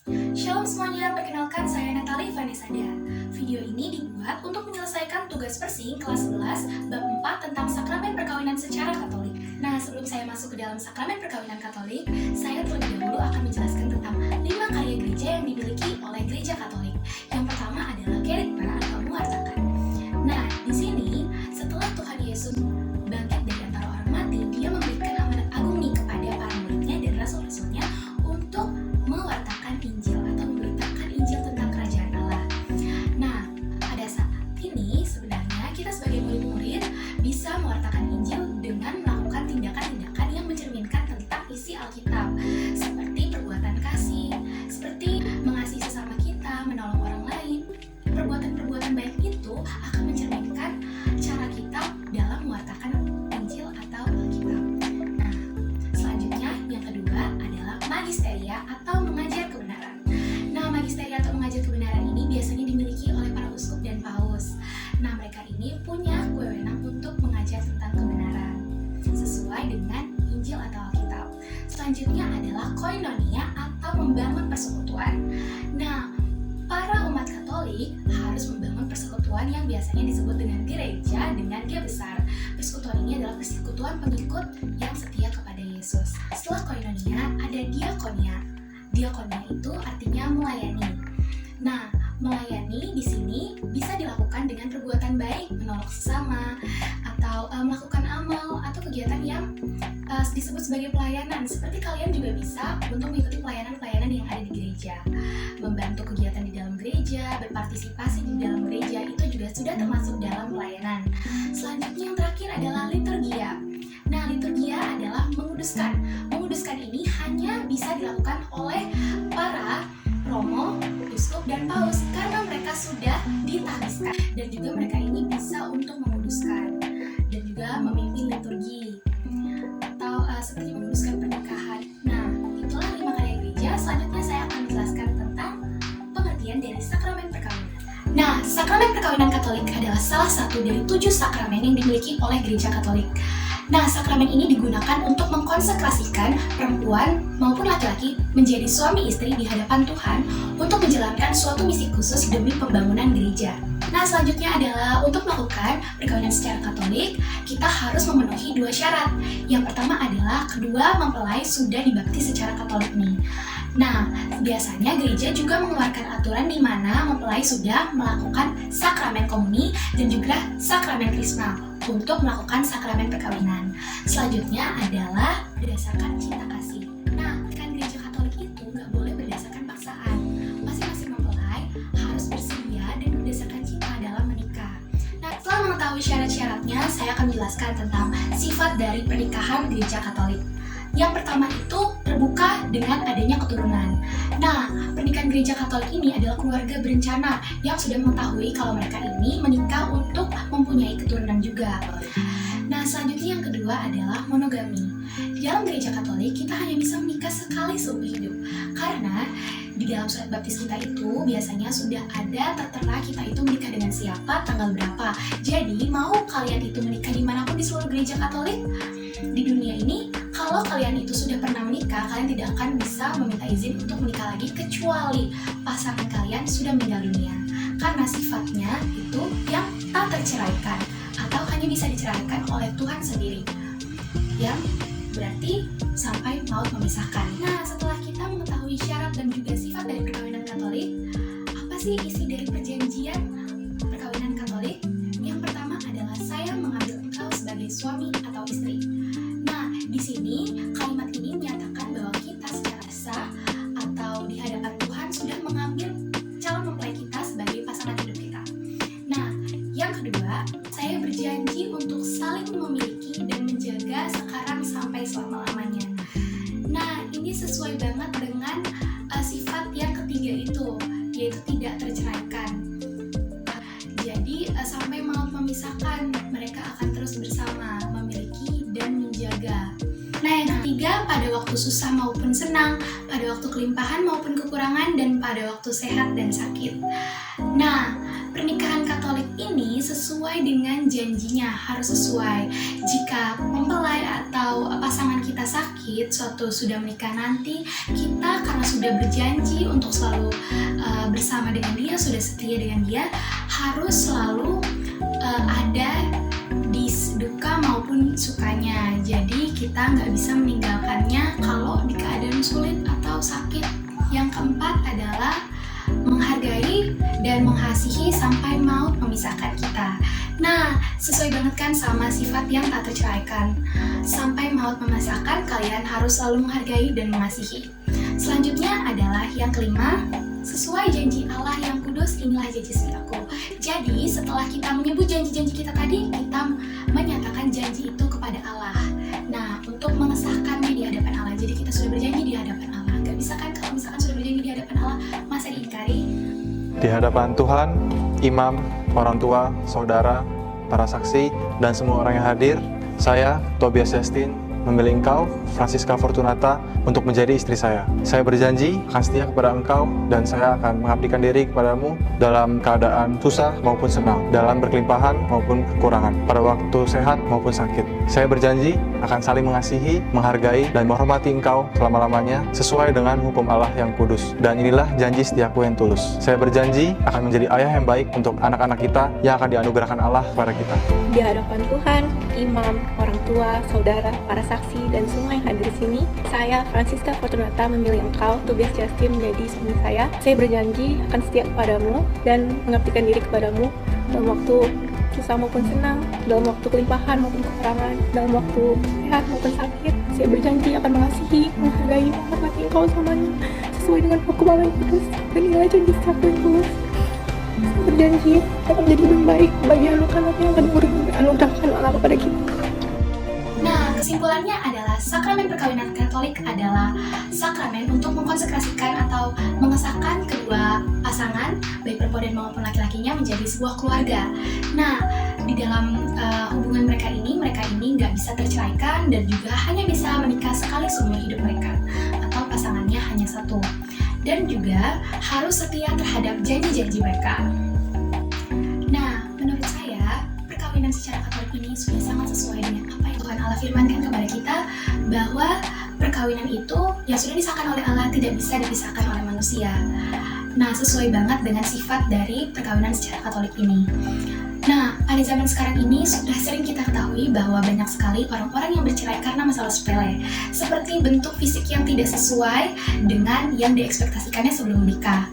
Shalom semuanya, perkenalkan saya Natali Vanessa Dar. Video ini dibuat untuk menyelesaikan tugas persing kelas 11 bab 4 tentang sakramen perkawinan secara Katolik. Nah, sebelum saya masuk ke dalam sakramen perkawinan Katolik, saya terlebih dahulu akan menjelaskan tentang 5 karya gereja yang dimiliki oleh gereja Katolik. Yang pertama adalah kerigma atau mewartakan. Nah, di sini setelah Tuhan Yesus bangkit dari antara orang mati, Dia memberikan amanat agung nih kepada para muridnya dan rasul-rasulnya untuk mewartakan Injil atau memberitakan Injil tentang kerajaan Allah. Nah, pada saat ini sebenarnya kita sebagai murid-murid bisa mewartakan Injil dengan melakukan tindakan-tindakan yang mencerminkan tentang isi Alkitab, seperti perbuatan kasih, seperti mengasihi sesama kita, menolong orang lain. Perbuatan-perbuatan baik itu akan mencerminkan cara kita dalam mewartakan Injil atau Alkitab. Nah, selanjutnya yang kedua adalah magisteria atau mengajar kebenaran. Nah, magisteria atau mengajar kebenaran ini biasanya dimiliki oleh para uskup dan paus. Nah, mereka ini punya wewenang untuk mengajar tentang kebenaran sesuai dengan Injil atau Alkitab. Selanjutnya adalah koinonia atau membangun persekutuan. Nah, para umat Katolik harus membangun persekutuan yang biasanya disebut dengan gereja dengan G besar. Persekutuan ini adalah persekutuan pengikut yang setia kepada Yesus. Setelah koinonia, ada diakonia. Diakonia itu artinya melayani. Nah, melayani di sini bisa dilakukan dengan perbuatan baik, menolong sesama, atau melakukan amal atau kegiatan yang disebut sebagai pelayanan. Seperti kalian juga bisa untuk mengikuti pelayanan-pelayanan yang ada di gereja, membantu kegiatan di dalam gereja, berpartisipasi di dalam gereja, itu juga sudah termasuk dalam pelayanan. Selanjutnya yang terakhir adalah liturgia. Nah, liturgia adalah menguduskan. Menguduskan ini hanya bisa dilakukan oleh para romo, uskup, dan paus karena mereka sudah ditahbiskan, dan juga mereka ini bisa untuk menguduskan dan juga memimpin liturgi atau seperti menguduskan pernikahan. Nah, itulah 5 karya gereja. Selanjutnya saya akan menjelaskan tentang pengertian dari sakramen perkawinan. Nah, sakramen perkawinan Katolik adalah salah satu dari 7 sakramen yang dimiliki oleh gereja Katolik. Nah, sakramen ini digunakan untuk mengkonsekrasikan perempuan maupun laki-laki menjadi suami istri di hadapan Tuhan untuk menjalankan suatu misi khusus demi pembangunan gereja. Nah, selanjutnya adalah untuk melakukan perkawinan secara Katolik, kita harus memenuhi 2 syarat. Yang pertama adalah kedua mempelai sudah dibaptis secara Katolik nih. Nah, biasanya gereja juga mengeluarkan aturan di mana mempelai sudah melakukan sakramen komuni dan juga sakramen krisma untuk melakukan sakramen perkawinan. Selanjutnya adalah berdasarkan cinta kasih. Nah, kan gereja Katolik itu nggak boleh berdasarkan paksaan. Masing-masing mempelai harus bersedia dan berdasarkan cinta dalam menikah. Nah, setelah mengetahui syarat-syaratnya, saya akan menjelaskan tentang sifat dari pernikahan gereja Katolik. Yang pertama itu terbuka dengan adanya keturunan. Nah, pernikahan gereja Katolik ini adalah keluarga berencana yang sudah mengetahui kalau mereka ini menikah untuk mempunyai keturunan juga. Nah, selanjutnya yang kedua adalah monogami. Di dalam gereja Katolik, kita hanya bisa menikah sekali seumur hidup. Karena di dalam surat baptis kita itu biasanya sudah ada tertera kita itu menikah dengan siapa, tanggal berapa. Jadi, mau kalian itu menikah dimanapun di seluruh gereja Katolik di dunia ini, kalau kalian itu sudah pernah menikah, kalian tidak akan bisa meminta izin untuk menikah lagi kecuali pasangan kalian sudah meninggal dunia. Karena sifatnya itu yang tak terceraikan atau hanya bisa diceraikan oleh Tuhan sendiri, yang berarti sampai maut memisahkan. Nah, setelah kita mengetahui syarat dan juga sifat dari perkawinan Katolik, apa sih isi dari perjanjian perkawinan Katolik? Yang pertama adalah saya mengambil engkau sebagai suami atau istri. Nah, di sini kalimat ini menyatakan bahwa kita secara sah atau di hadapan Tuhan sudah mengambil calon mempelai kita sebagai pasangan hidup kita. Nah, yang kedua, saya berjanji untuk saling memiliki dan menjaga sekarang sampai selama-lamanya. Nah, ini sesuai banget dengan sifat yang ketiga itu, yaitu tidak terceraikan. Jadi, sampai maut memisahkan, mereka akan terus bersama, memiliki dan menjaga. Nah, yang ketiga, pada waktu susah maupun senang, pada waktu kelimpahan maupun kekurangan, dan pada waktu sehat dan sakit. Nah, pernikahan Katolik ini sesuai dengan janjinya, harus sesuai. Jika mempelai atau pasangan kita sakit, sudah menikah nanti, kita karena sudah berjanji untuk selalu bersama dengan dia, sudah setia dengan dia, harus selalu ada di duka maupun sukanya. Jadi kita nggak bisa meninggalkannya kalau di keadaan sulit atau sakit. Yang keempat adalah menghargai dan mengasihi sampai maut memisahkan kita. Nah, sesuai banget kan sama sifat yang tak terceraikan. Sampai maut memisahkan, kalian harus selalu menghargai dan mengasihi. Selanjutnya adalah yang kelima, sesuai janji Allah yang kudus, inilah janji setiaku. Jadi, setelah kita menyebut janji-janji kita tadi, kita menyatakan janji itu kepada Allah. Nah, untuk mengesahkannya di hadapan Allah. Jadi kita sudah berjanji di hadapan Allah. Gak bisa kan kalau misalkan sudah berjanji di hadapan Allah, masa diingkari? Di hadapan Tuhan, imam, orang tua, saudara, para saksi, dan semua orang yang hadir, saya, Tobias Justin, memilih engkau, Francisca Fortunata, untuk menjadi istri saya. Saya berjanji akan setia kepada engkau dan saya akan mengabdikan diri kepadamu dalam keadaan susah maupun senang, dalam berkelimpahan maupun kekurangan, pada waktu sehat maupun sakit. Saya berjanji akan saling mengasihi, menghargai, dan menghormati engkau selama-lamanya sesuai dengan hukum Allah yang kudus. Dan inilah janji setiaku yang tulus. Saya berjanji akan menjadi ayah yang baik untuk anak-anak kita yang akan dianugerahkan Allah kepada kita. Di hadapan Tuhan, imam, orang tua, saudara, para saksi, dan semua yang hadir di sini, saya, Francisca Fortunata, memilih engkau, Tobias Justin, menjadi suami saya. Saya berjanji akan setia kepadamu dan mengabdikan diri kepadamu dalam waktu susah maupun senang, dalam waktu kelimpahan maupun kekurangan, dalam waktu sehat maupun sakit. Saya berjanji akan mengasihi, menghargai, menghormati engkau selamanya sesuai dengan hukum Allah yang kudus. Dan inilah janji setiaku yang tulus. Saya berjanji akan menjadi lebih baik bagi anak-anak yang akan dianugerahkan Allah kepada kita. Nah, kesimpulannya adalah sakramen perkawinan Katolik adalah sakramen untuk mengkonsekrasikan atau mengesahkan kedua pasangan, baik perempuan maupun laki-lakinya, menjadi sebuah keluarga. Nah, di dalam hubungan mereka ini nggak bisa terceraikan dan juga hanya bisa menikah sekali seumur hidup mereka, atau pasangannya hanya satu. Dan juga harus setia terhadap janji-janji mereka. Nah, menurut saya, perkawinan secara Katolik ini sudah sangat sesuai dengan apa yang Tuhan Allah firmankan kepada kita, bahwa perkawinan itu yang sudah disahkan oleh Allah tidak bisa dipisahkan oleh manusia. Nah, sesuai banget dengan sifat dari perkawinan secara Katolik ini. Nah, pada zaman sekarang ini sudah sering kita ketahui bahwa banyak sekali orang-orang yang bercerai karena masalah sepele, seperti bentuk fisik yang tidak sesuai dengan yang diekspektasikannya sebelum menikah,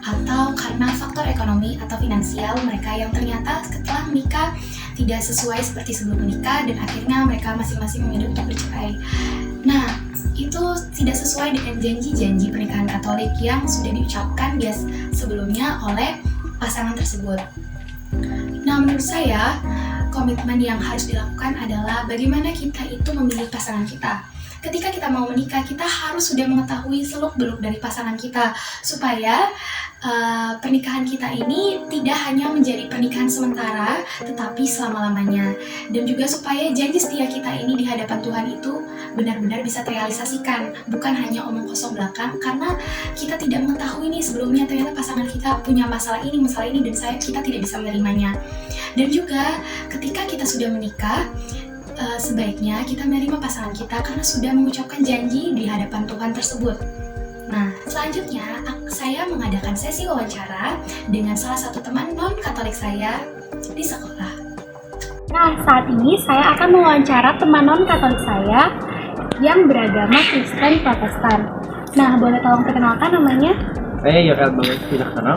atau karena faktor ekonomi atau finansial mereka yang ternyata setelah menikah tidak sesuai seperti sebelum menikah dan akhirnya mereka masing-masing memilih untuk bercerai. Nah, itu tidak sesuai dengan janji-janji pernikahan Katolik yang sudah diucapkan sebelumnya oleh pasangan tersebut. Nah, menurut saya, komitmen yang harus dilakukan adalah bagaimana kita itu memilih pasangan kita. Ketika kita mau menikah, kita harus sudah mengetahui seluk-beluk dari pasangan kita, supaya pernikahan kita ini tidak hanya menjadi pernikahan sementara, tetapi selama-lamanya. Dan juga supaya janji setia kita ini di hadapan Tuhan itu benar-benar bisa terrealisasikan, bukan hanya omong kosong belakang, karena kita tidak mengetahui nih sebelumnya ternyata pasangan kita punya masalah ini, dan kita tidak bisa menerimanya. Dan juga ketika kita sudah menikah, sebaiknya kita menerima pasangan kita karena sudah mengucapkan janji di hadapan Tuhan tersebut. Nah, selanjutnya saya mengadakan sesi wawancara dengan salah satu teman non-Katolik saya di sekolah. Nah, saat ini saya akan mewawancara teman non-Katolik saya yang beragama Kristen Protestan. Nah, boleh tolong perkenalkan namanya? Saya Yoel Bangun, tidak kenal.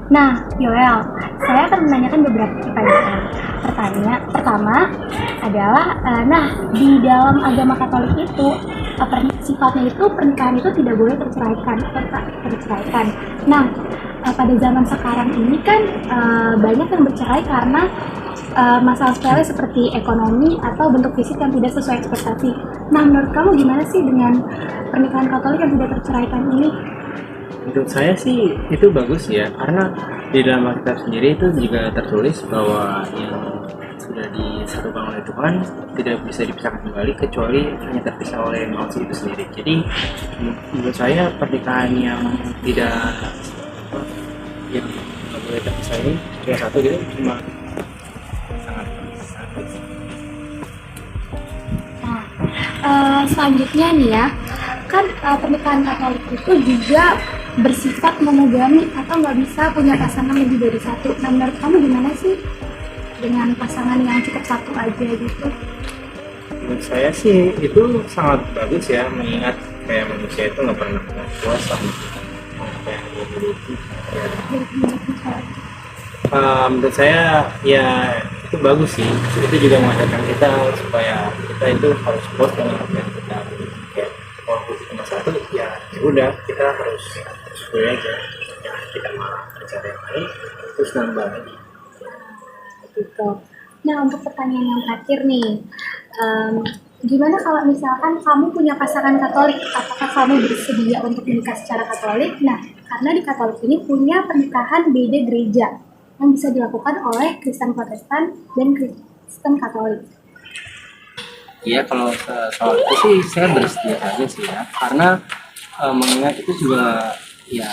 Nah, Yoel, saya akan menanyakan beberapa pertanyaan. Pertama adalah, di dalam agama Katolik itu, sifatnya itu pernikahan itu tidak boleh terceraikan. Nah, pada zaman sekarang ini kan banyak yang bercerai karena masalah sepele seperti ekonomi atau bentuk fisik yang tidak sesuai ekspektasi. Nah, menurut kamu gimana sih dengan pernikahan Katolik yang tidak terceraikan ini? Menurut saya sih itu bagus ya, karena di dalam Alkitab sendiri itu juga tertulis bahwa yang sudah disatukan oleh Tuhan tidak bisa dipisahkan kembali kecuali hanya terpisah oleh manusia itu sendiri. Jadi menurut saya pernikahan yang tidak kita bisa ini cuma satu gitu, cuma sangat Selanjutnya nih ya, kan pernikahan Katolik itu juga bersifat monogami atau nggak bisa punya pasangan lebih dari satu. Nah, menurut kamu gimana sih dengan pasangan yang cukup satu aja gitu? menurut saya sih itu sangat bagus ya, mengingat kayak manusia itu nggak pernah puas sama apa yang dia miliki ya. Menurut saya ya itu bagus sih, itu juga mengajarkan kita supaya kita itu harus puas dengan apa yang kita miliki. Kayak walaupun cuma satu ya udah kita harus syukur aja, jangan kita malah mencari yang lain terus nambah lagi. Gitu. Nah, untuk pertanyaan yang terakhir nih, gimana kalau misalkan kamu punya pasangan Katolik, apakah kamu bersedia untuk menikah secara Katolik? Nah, karena di Katolik ini punya pernikahan beda gereja yang bisa dilakukan oleh Kristen Protestan dan Kristen Katolik. Iya, kalau soal itu sih saya bersedia saja sih ya, karena mengingat itu juga ya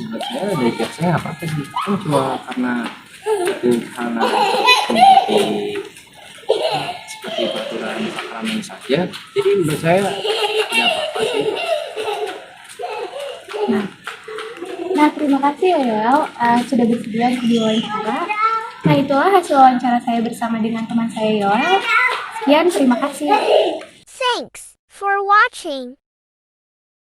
menurut saya dari pihak saya apa sih, kan cuma karena itu karena mengikuti seperti peraturan sakramen saja, jadi menurut saya tidak apa-apa sih. Nah, terima kasih ya, Wel, sudah bersedia untuk diwawancara. Nah, itulah hasil wawancara saya bersama dengan teman saya, Yoel. Sekian, terima kasih. Thanks for watching.